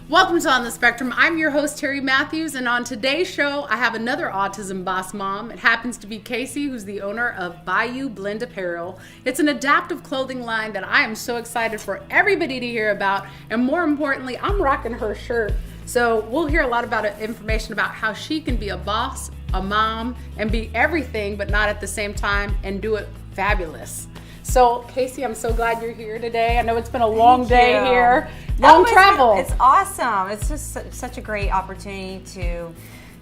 Welcome to On the Spectrum. I'm your host, Terri Matthews, and on today's show, I have another autism boss mom. It happens to be Kaysie, who's the owner of Bayou Blend Apparel. It's an adaptive clothing line that I am so excited for everybody to hear about, and more importantly, I'm rocking her shirt. So we'll hear a lot about information about how she can be a boss, a mom, and be everything, but not at the same time, and do it fabulous. So, Kaysie, I'm so glad you're here today. I know it's been a long day here, long travel. It's awesome. It's just such a great opportunity to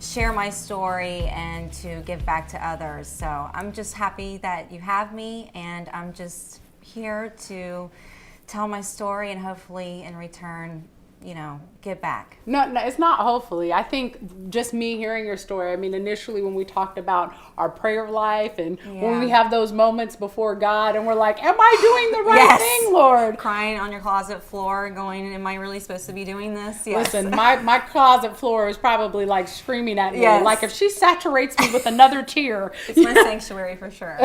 share my story and to give back to others. So I'm just happy that you have me, and I'm just here to tell my story and hopefully in return, give back. No, it's not hopefully. I think just me hearing your story, I mean, initially when we talked about our prayer life and when we have those moments before God and we're like, am I doing the right thing, Lord? Crying on your closet floor going, am I really supposed to be doing this? Yes. Listen, my closet floor is probably like screaming at me. Like if she saturates me with another tear. It's my sanctuary for sure.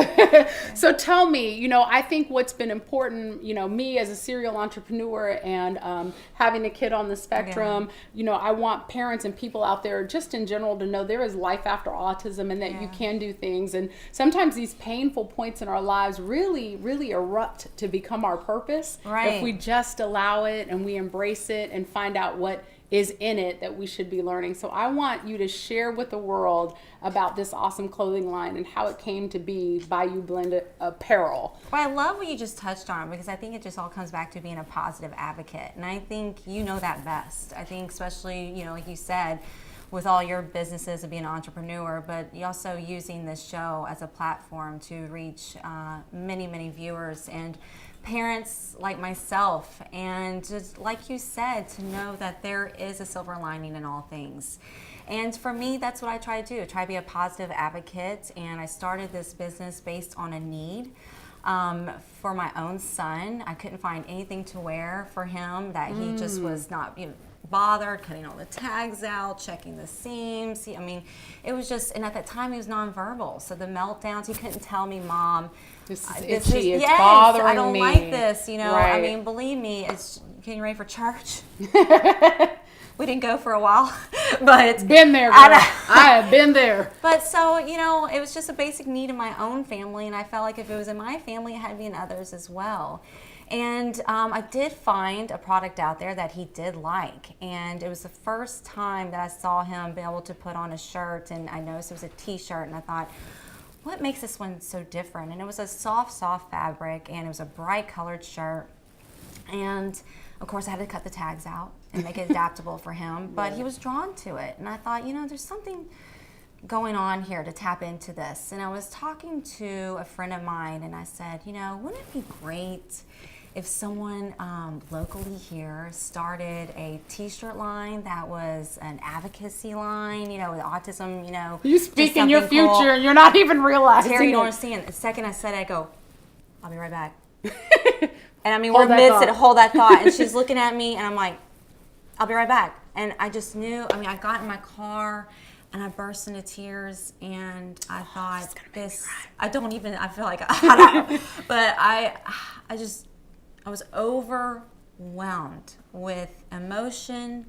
So tell me, I think what's been important, me as a serial entrepreneur and having a kid on the spectrum, I want parents and people out there just in general to know there is life after autism and that you can do things. And sometimes these painful points in our lives really, really erupt to become our purpose. Right. If we just allow it and we embrace it and find out what is in it that we should be learning. So I want you to share with the world about this awesome clothing line and how it came to be Bayou Blend Apparel. Well, I love what you just touched on because I think it just all comes back to being a positive advocate. And I think you know that best. I think especially, like you said, with all your businesses and being an entrepreneur, but you also using this show as a platform to reach many, many viewers and parents like myself, and just like you said, to know that there is a silver lining in all things. And for me, that's what I try to do. I try to be a positive advocate, and I started this business based on a need for my own son. I couldn't find anything to wear for him that he just was not bothered cutting all the tags out, checking the seams. It was just, and at that time he was nonverbal, so the meltdowns, he couldn't tell me, Mom, this is itchy, it's bothering me. I don't like this, Right. Believe me, it's getting ready for church. We didn't go for a while, but been there, girl. I have been there. But so, it was just a basic need in my own family, and I felt like if it was in my family, it had to be in others as well. And I did find a product out there that he did like, and it was the first time that I saw him be able to put on a shirt, and I noticed it was a t-shirt, and I thought, what makes this one so different? And it was a soft therec, and it was a bright colored shirt, and of course I had to cut the tags out and make it adaptable for him, but he was drawn to it, and I thought, there's something going on here to tap into this. And I was talking to a friend of mine, and I said, wouldn't it be great if someone locally here started a t-shirt line that was an advocacy line, with autism, you speak in your future cool. And you're not even realizing Terri, you don't understand. The second I said it, I go, I'll be right back. And we're amidst it, hold that thought. And she's looking at me, and I'm like, I'll be right back. And I just knew, I got in my car, and I burst into tears, and I thought, I feel like, but I was overwhelmed with emotion,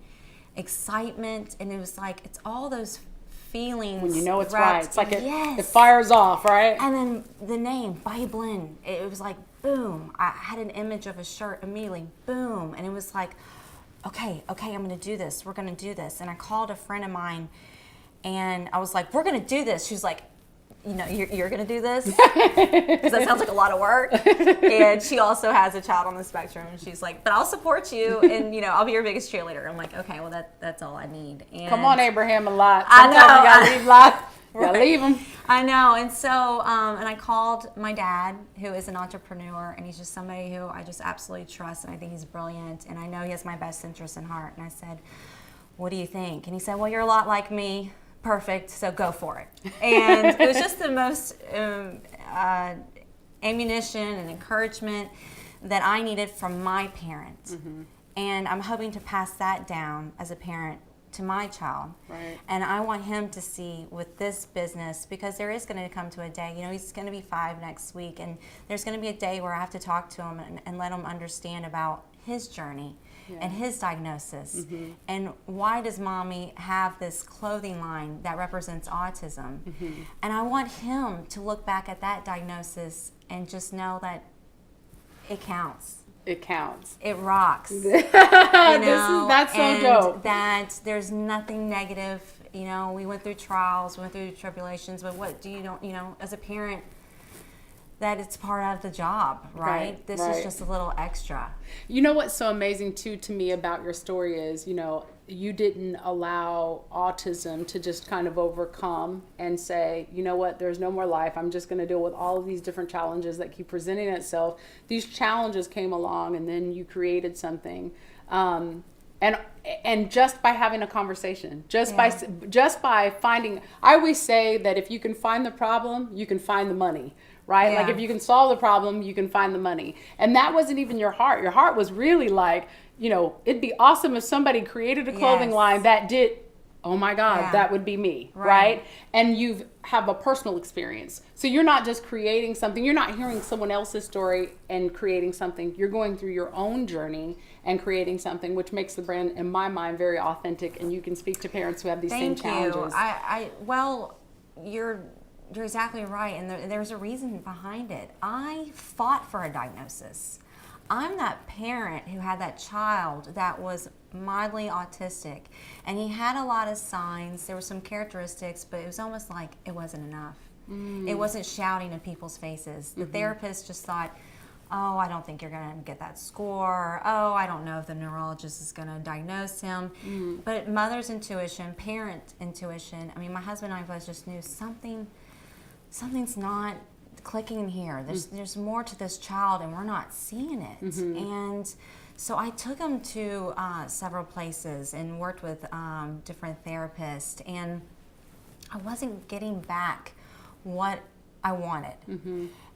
excitement, and it was like, it's all those feelings. When you know it's right. It's like it fires off, right? And then the name, Bayou Blend, it was like, boom. I had an image of a shirt immediately, boom. And it was like, okay, I'm going to do this. We're going to do this. And I called a friend of mine, and I was like, we're going to do this. She was like, you're going to do this? Because that sounds like a lot of work. And she also has a child on the spectrum. And she's like, but I'll support you, and, I'll be your biggest cheerleader. I'm like, okay, well, that's all I need. And come on, Abraham, a lot. Sometimes I know. You got to leave lots. You got to leave them. I know. And so, and I called my dad, who is an entrepreneur, and he's just somebody who I just absolutely trust, and I think he's brilliant, and I know he has my best interest in heart. And I said, what do you think? And he said, well, you're a lot like me. Perfect, so go for it. And it was just the most ammunition and encouragement that I needed from my parents. Mm-hmm. And I'm hoping to pass that down as a parent to my child. Right. And I want him to see with this business, because there is going to come to a day, he's going to be 5 next week, and there's going to be a day where I have to talk to him and let him understand about his journey and his diagnosis. And why does mommy have this clothing line that represents autism? And I want him to look back at that diagnosis and just know that it counts. It counts. It rocks. That's so dope. That there's nothing negative. You know, we went through trials, we went through tribulations, but what do you don't, you know, as a parent, that it's part of the job, right? This is just a little extra. You know what's so amazing too to me about your story is, you know, you didn't allow autism to just kind of overcome and say, you know what, there's no more life. I'm just going to deal with all of these different challenges that keep presenting itself. These challenges came along and then you created something. And just by having a conversation, just by finding, I always say that if you can find the problem, you can find the money, right? Like if you can solve the problem, you can find the money. And that wasn't even your heart. Your heart was really like, you know, it'd be awesome if somebody created a clothing line that did, oh my God, that would be me, right? And you have a personal experience. So you're not just creating something, you're not hearing someone else's story and creating something. You're going through your own journey and creating something, which makes the brand, in my mind, very authentic. And you can speak to parents who have these same challenges. Well, you're exactly right. And there's a reason behind it. I fought for a diagnosis. I'm that parent who had that child that was mildly autistic, and he had a lot of signs. There were some characteristics, but it was almost like it wasn't enough. It wasn't shouting in people's faces. The therapist just thought, oh, I don't think you're going to get that score. Oh, I don't know if the neurologist is going to diagnose him. But mother's intuition, parent intuition, I mean, my husband and I both just knew something's not clicking here. There's more to this child, and we're not seeing it. And so I took him to several places and worked with different therapists, and I wasn't getting back what I wanted.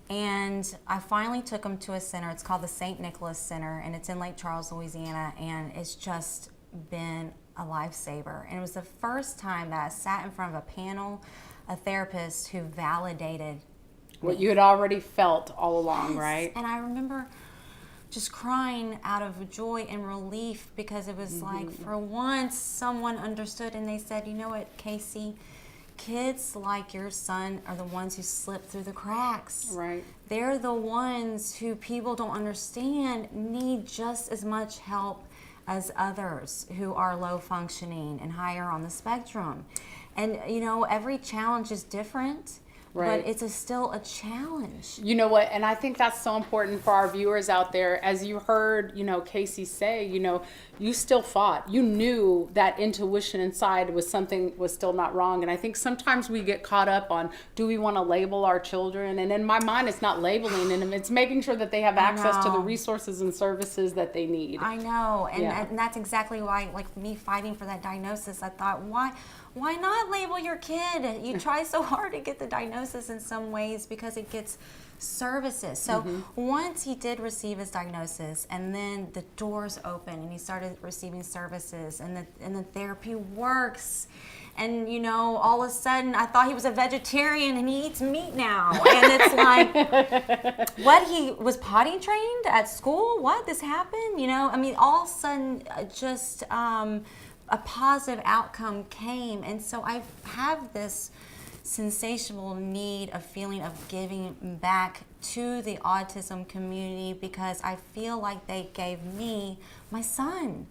And I finally took him to a center. It's called the St. Nicholas Center, and it's in Lake Charles, Louisiana, and it's just been a lifesaver. And it was the first time that I sat in front of a panel, a therapist who validated what you had already felt all along, right? And I remember just crying out of joy and relief, because it was like, for once, someone understood, and they said, you know what, Kaysie, kids like your son are the ones who slip through the cracks. Right. They're the ones who people don't understand need just as much help as others who are low functioning and higher on the spectrum. And, you know, every challenge is different. But it's still a challenge. You know what? And I think that's so important for our viewers out there. As you heard, you know, Kaysie say, you know, you still fought. You knew that intuition inside was still not wrong. And I think sometimes we get caught up on, do we want to label our children? And in my mind, it's not labeling them. It's making sure that they have access to the resources and services that they need. I know. And that's exactly why, like me fighting for that diagnosis, I thought, why not label your kid? You try so hard to get the diagnosis in some ways because it gets services. So once he did receive his diagnosis, and then the doors opened and he started receiving services, and the therapy works. And, you know, all of a sudden I thought he was a vegetarian and he eats meat now. And it's like, what, he was potty trained at school? What, this happened? You know, I mean, all of a sudden just a positive outcome came. And so I have this sensational need, a feeling of giving back to the autism community, because I feel like they gave me my son.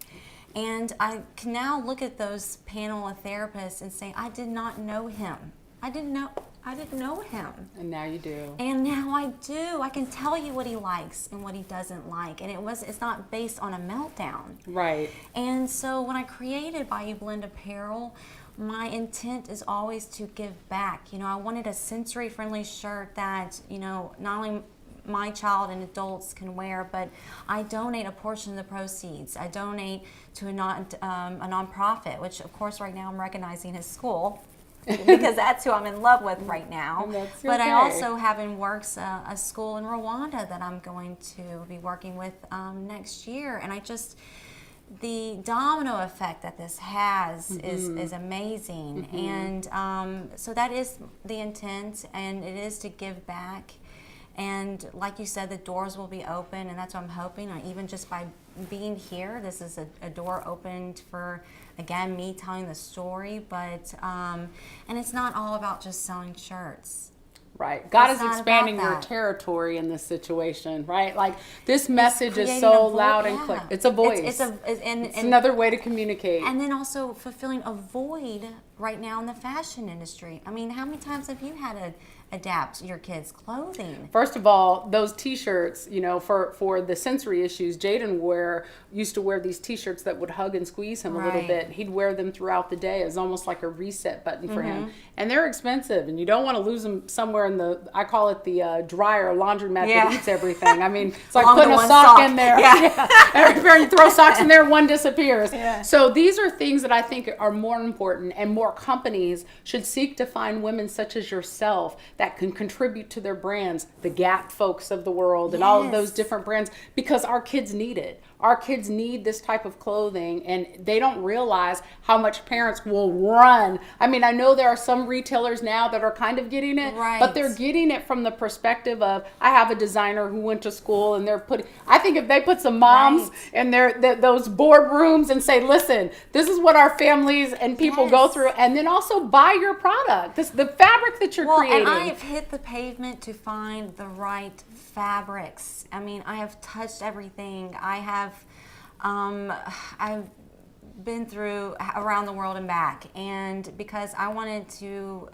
And I can now look at those panel of therapists and say, I did not know him. I didn't know him. And now you do. And now I do. I can tell you what he likes and what he doesn't like. And it's not based on a meltdown. Right. And so when I created Bayou Blend Apparel, my intent is always to give back. You know, I wanted a sensory-friendly shirt that, you know, not only my child and adults can wear, but I donate a portion of the proceeds. I donate to a nonprofit, which of course right now I'm recognizing his school because that's who I'm in love with right now. But I also have in works a school in Rwanda that I'm going to be working with next year. And the domino effect that this has is amazing. And so that is the intent, and it is to give back. And like you said, the doors will be open, and that's what I'm hoping. And even just by being here, this is a door opened for, again, me telling the story. But and it's not all about just selling shirts. Right. God It's is not expanding about your that. territory in this situation, right? Like this message is so loud and clear. It's a voice. It's another way to communicate. And then also fulfilling a void right now in the fashion industry. I mean, how many times have you had to adapt your kids' clothing? First of all, those T-shirts, you know, for the sensory issues, Jaden used to wear these T-shirts that would hug and squeeze him a little Right. bit. He'd wear them throughout the day as almost like a reset button for him. And they're expensive, and you don't want to lose them somewhere in the, I call it the dryer laundromat Yeah. that eats everything. I mean, it's like Along putting the a one sock sock. in there. Yeah. Every pair you throw socks in there, one disappears. Yeah. So these are things that I think are more important, and more companies should seek to find women such as yourself that can contribute to their brands, the Gap folks of the world, and all of Yes. those different brands, because our kids need it. Our kids need this type of clothing, and they don't realize how much parents will run. I mean, I know there are some retailers now that are kind of getting it, Right. but they're getting it from the perspective of, I have a designer who went to school, and they're putting, I think if they put some moms Right. in those boardrooms and say, listen, this is what our families and people go Yes. through, and then also buy your product, the fabric that you're creating. And I have hit the pavement to find the right fabrics. I mean, I have touched everything. I've been through around the world and back, and because I wanted to,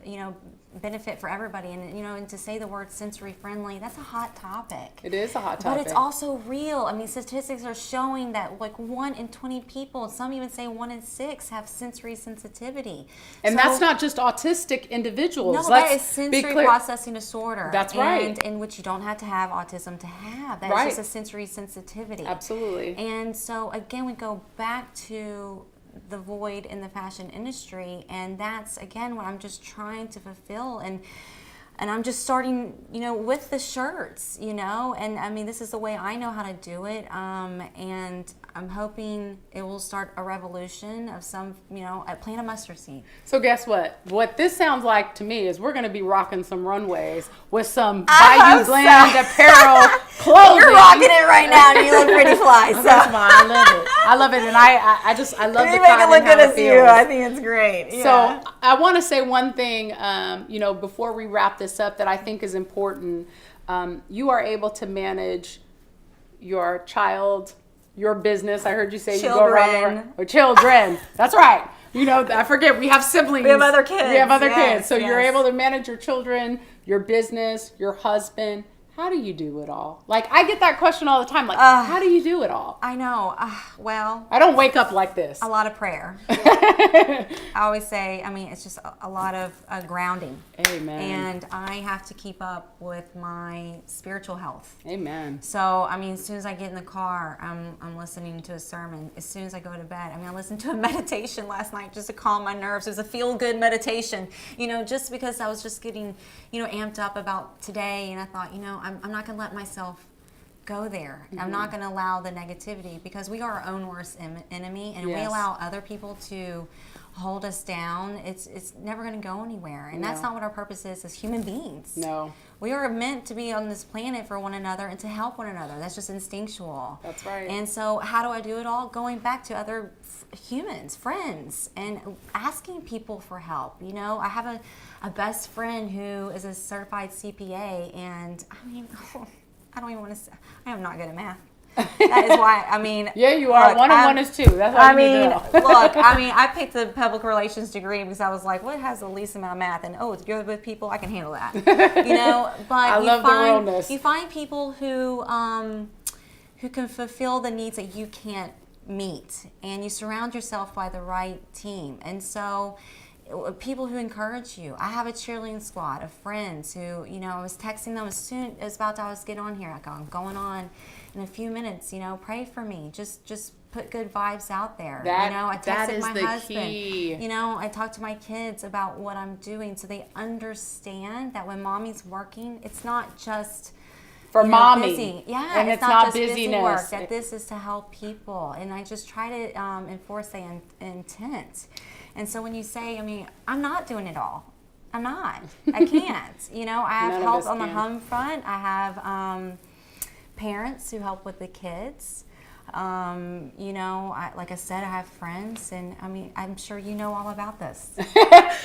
benefit for everybody, and to say the word sensory friendly, that's a hot topic. It is a hot topic. But it's also real. I mean, statistics are showing that like 1 in 20 people, some even say 1 in 6, have sensory sensitivity. And So- that's not just autistic individuals. no, Let's that is be sensory clear. processing disorder. That's right. And in which you don't have to have autism to have. That's Right. just a sensory sensitivity. Absolutely. And so again, we go back to the void in the fashion industry, and that's again what I'm just trying to fulfill. And I'm just starting, with the shirts, and I mean, this is the way I know how to do it. And I'm hoping it will start a revolution of some, plant a mustard seed. So guess what? What this sounds like to me is we're going to be rocking some runways with some Bayou Blend apparel clothing. You're rocking it right now, and you look pretty fly. So. That's fine. I love it. I love it, and I love You the make it cotton look and how good it as you. feels. I think it's great. Yeah. So I want to say one thing, before we wrap this up, that I think is important. You are able to manage your child, your business. I heard you say you go around or children. That's right. I forget, we have siblings. We have other kids. We have other Yes, kids. So you're yes. able to manage your children, your business, your husband. How do you do it all? Like, I get that question all the time. Like, how do you do it all? I know. Well, I don't wake up like this. a lot of prayer. I always say, I mean, it's just a lot of grounding. Amen. And I have to keep up with my spiritual health. Amen. So, I mean, as soon as I get in the car, I'm listening to a sermon. As soon as I go to bed, I mean, I listened to a meditation last night just to calm my nerves. It was a feel-good meditation, just because I was just getting, amped up about today. And I thought, I'm not going to let myself go there. Mm-hmm. I'm not going to allow the negativity, because we are our own worst enemy, and Yes. we allow other people to hold us down. It's never going to go anywhere, and that's No. not what our purpose is as human beings. No. We are meant to be on this planet for one another and to help one another. That's just instinctual. That's right. And so how do I do it all? Going back to other humans, friends, and asking people for help. I have a best friend who is a certified CPA, and I mean, I don't even want to say, I am not good at math. That is why, I mean. Yeah, you are. Look, 1 and 1 is 2. That's all you need to know. Look, I picked the public relations degree because I was like, what has the least amount of math? And it's good with people, I can handle that. But I love the realness. you find people who can fulfill the needs that you can't meet, and you surround yourself by the right team. And so people who encourage you. I have a cheerleading squad of friends who, I was texting them as soon as I was getting on here. I go, I'm going on in a few minutes, pray for me. Just put good vibes out there. I texted that is my the husband. key. I talk to my kids about what I'm doing, so they understand that when mommy's working, it's not just For mommy. busy. Yeah, And it's not just busy busyness. work. That this is to help people, and I just try to enforce the intent. And so when you say, I mean, I'm not doing it all. I'm not. I can't. You know, I have None of help us on the can. home front. I have parents who help with the kids. You know, like I said, I have friends, and I mean, I'm sure you know all about this.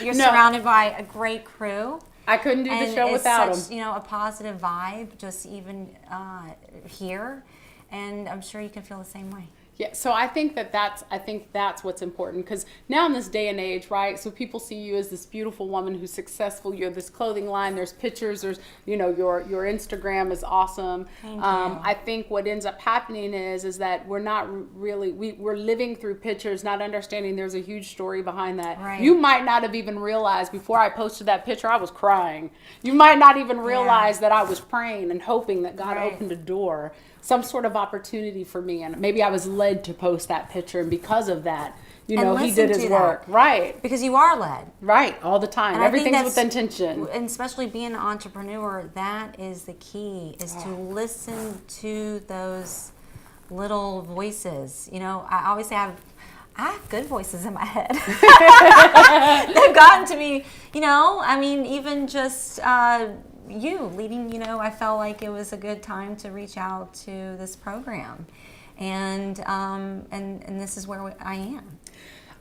You're No. surrounded by a great crew. I couldn't do the And show it's without such, them. you know, a positive vibe just even here, and I'm sure you can feel the same way. Yeah, so I think that's what's important, because now in this day and age, right? So people see you as this beautiful woman who's successful. You have this clothing line. There's pictures. There's, you know, your Instagram is awesome. Thank you. I think what ends up happening is that we're not really we're living through pictures, not understanding there's a huge story behind that. Right. You might not have even realized before I posted that picture I was crying. You might not even realize that I was praying and hoping that God Right. opened a door, some sort of opportunity for me, and maybe I was led to post that picture, and because of that, you And know, he listen did his to work. that. Right, Because you are led. right, all the time. And I think Everything's with that's- intention. And especially being an entrepreneur, that is the key, is to listen to those little voices. You know, I always say I have good voices in my head. They've gotten to me, you know, I mean, even just you leading, you know, I felt like it was a good time to reach out to this program. And this is where I am.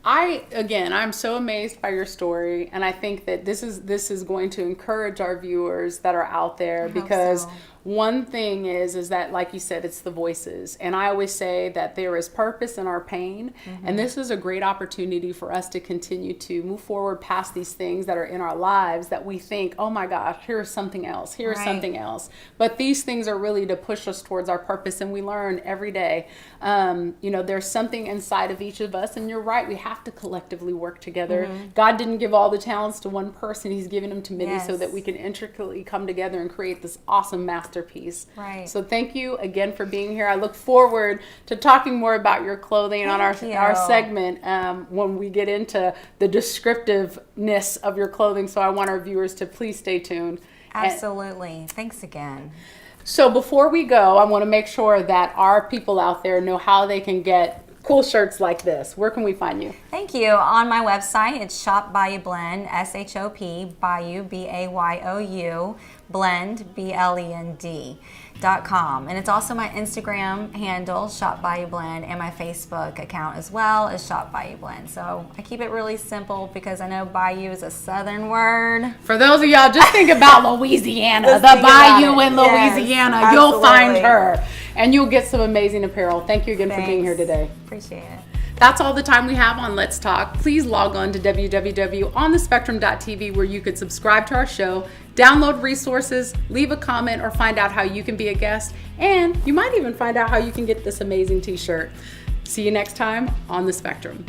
I'm so amazed by your story, and I think that this is going to encourage our viewers that are out there, because so. one thing is that, like you said, it's the voices, and I always say that there is purpose in our pain, and this is a great opportunity for us to continue to move forward past these things that are in our lives that we think, oh my gosh, here's something else, here's Right. something else, but these things are really to push us towards our purpose, and we learn every day. You know, there's something inside of each of us, and you're right, we have to collectively work together. God didn't give all the talents to one person. He's given them to many, so Yes. that we can intricately come together and create this awesome masterpiece. Right. So thank you again for being here. I look forward to talking more about your clothing on our Thank you. segment when we get into the descriptiveness of your clothing. So I want our viewers to please stay tuned. And- Absolutely. Thanks again. so before we go, I want to make sure that our people out there know how they can get cool shirts like this. Where can we find you? Thank you. On my website, it's Shop Bayou Blend, SHOP, Bayou, BAYOU, Blend, BLEND.com. And it's also my Instagram handle, Shop Bayou Blend, and my Facebook account as well is Shop Bayou Blend. So I keep it really simple because I know Bayou is a southern word. For those of y'all, just think about Louisiana, Just the think about Bayou it. in Yes, Louisiana. You'll find absolutely. her, and you'll get some amazing apparel. Thank you again for being here Thanks. today. Appreciate it. That's all the time we have on Let's Talk. Please log on to www.onthespectrum.tv, where you could subscribe to our show, download resources, leave a comment, or find out how you can be a guest. And you might even find out how you can get this amazing t-shirt. See you next time on The Spectrum.